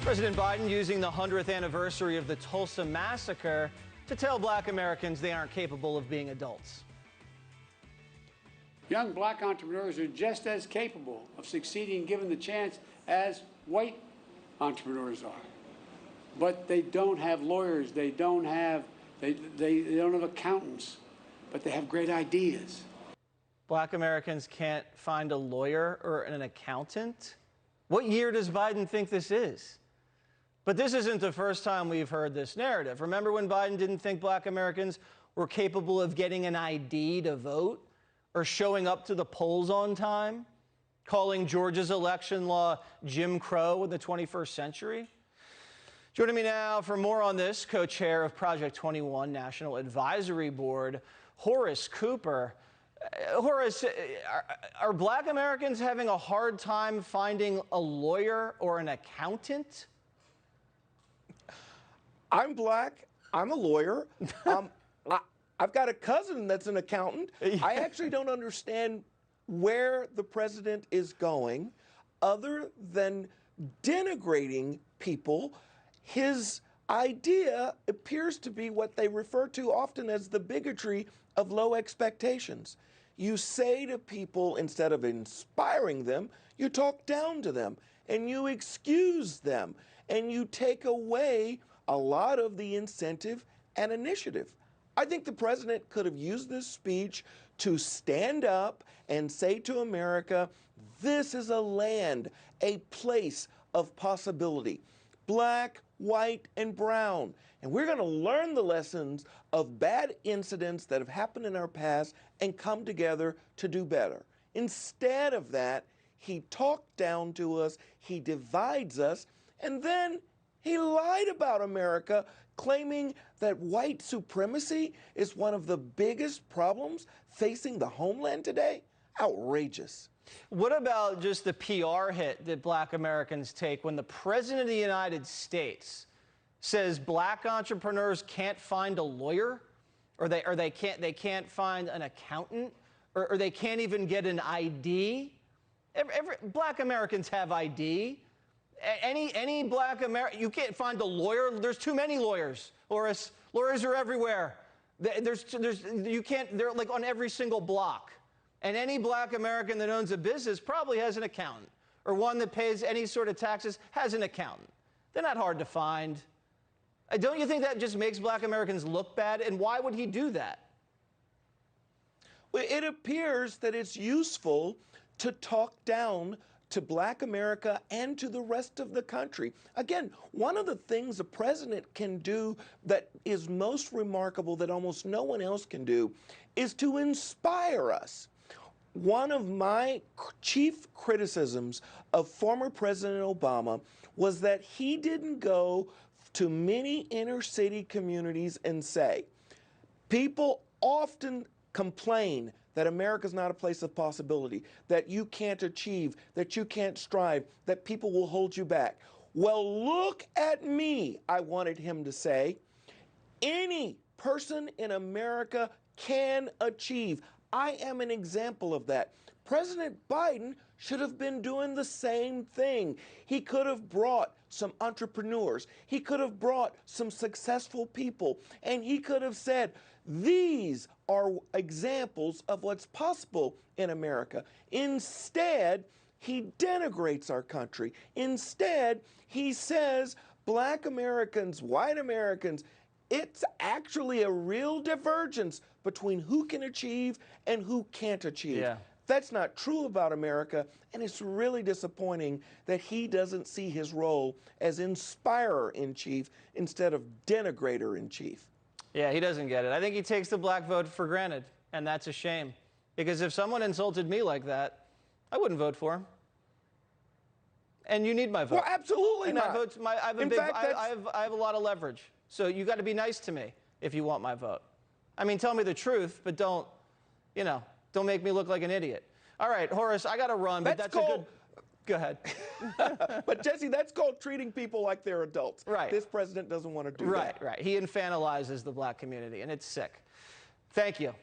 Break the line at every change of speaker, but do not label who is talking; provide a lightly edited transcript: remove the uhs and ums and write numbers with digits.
President Biden using the 100th anniversary of the Tulsa massacre to tell black Americans they aren't capable of being adults.
Young black entrepreneurs are just as capable of succeeding given the chance as white entrepreneurs are. But they don't have lawyers, they don't have accountants, but they have great ideas.
Black Americans can't find a lawyer or an accountant? What year does Biden think this is? But this isn't the first time we've heard this narrative. Remember when Biden didn't think black Americans were capable of getting an ID to vote or showing up to the polls on time, calling Georgia's election law Jim Crow in the 21st century? Joining me now for more on this, co-chair of Project 21 National Advisory Board, Horace Cooper. Horace, are black Americans having a hard time finding a lawyer or an accountant?
I'm black. I'm a lawyer. I've got a cousin that's an accountant. I actually don't understand where the president is going other than denigrating people. His idea appears to be what they refer to often as the bigotry of low expectations. You say to people, instead of inspiring them, you talk down to them and you excuse them and you take away a lot of the incentive and initiative. I think the president could have used this speech to stand up and say to America, this is a land, a place of possibility. Black, white, and brown. And we're going to learn the lessons of bad incidents that have happened in our past and come together to do better. Instead of that, he talked down to us, he divides us, and then he lied about America, claiming that white supremacy is one of the biggest problems facing the homeland today. Outrageous.
What about just the PR hit that black Americans take when the President of the United States says black entrepreneurs can't find a lawyer, or they can't find an accountant, or they can't even get an ID? Black Americans have ID. Any black American, you can't find a lawyer. There's too many lawyers, Horace. Lawyers are everywhere. You can't, they're like on every single block. And any black American that owns a business probably has an accountant, or one that pays any sort of taxes has an accountant. They're not hard to find. Don't you think that just makes black Americans look bad? And why would he do that?
Well, it appears that it's useful to talk down to black America and to the rest of the country. Again, one of the things the president can do that is most remarkable that almost no one else can do is to inspire us. One of my chief criticisms of former President Obama was that he didn't go to many inner city communities and say, people often complain that America's not a place of possibility, that you can't achieve, that you can't strive, that people will hold you back. Well, look at me, I wanted him to say. Any person in America can achieve. I am an example of that. President Biden should have been doing the same thing. He could have brought some entrepreneurs. He could have brought some successful people. And he could have said, these are examples of what's possible in America. Instead, he denigrates our country. Instead, he says black Americans, white Americans, it's actually a real divergence between who can achieve and who can't achieve.
Yeah.
That's not true about America, and it's really disappointing that he doesn't see his role as inspirer-in-chief instead of denigrator-in-chief.
Yeah, he doesn't get it. I think he takes the black vote for granted, and that's a shame. Because if someone insulted me like that, I wouldn't vote for him. And you need my vote.
Well, absolutely not.
I have a lot of leverage. So you got to be nice to me if you want my vote. I mean, tell me the truth, but don't make me look like an idiot. All right, Horace, I got to run, but that's a good... Go ahead.
But Jesse, that's called treating people like they're adults.
Right.
This president doesn't want to do that.
Right. He infantilizes the black community, and it's sick. Thank you.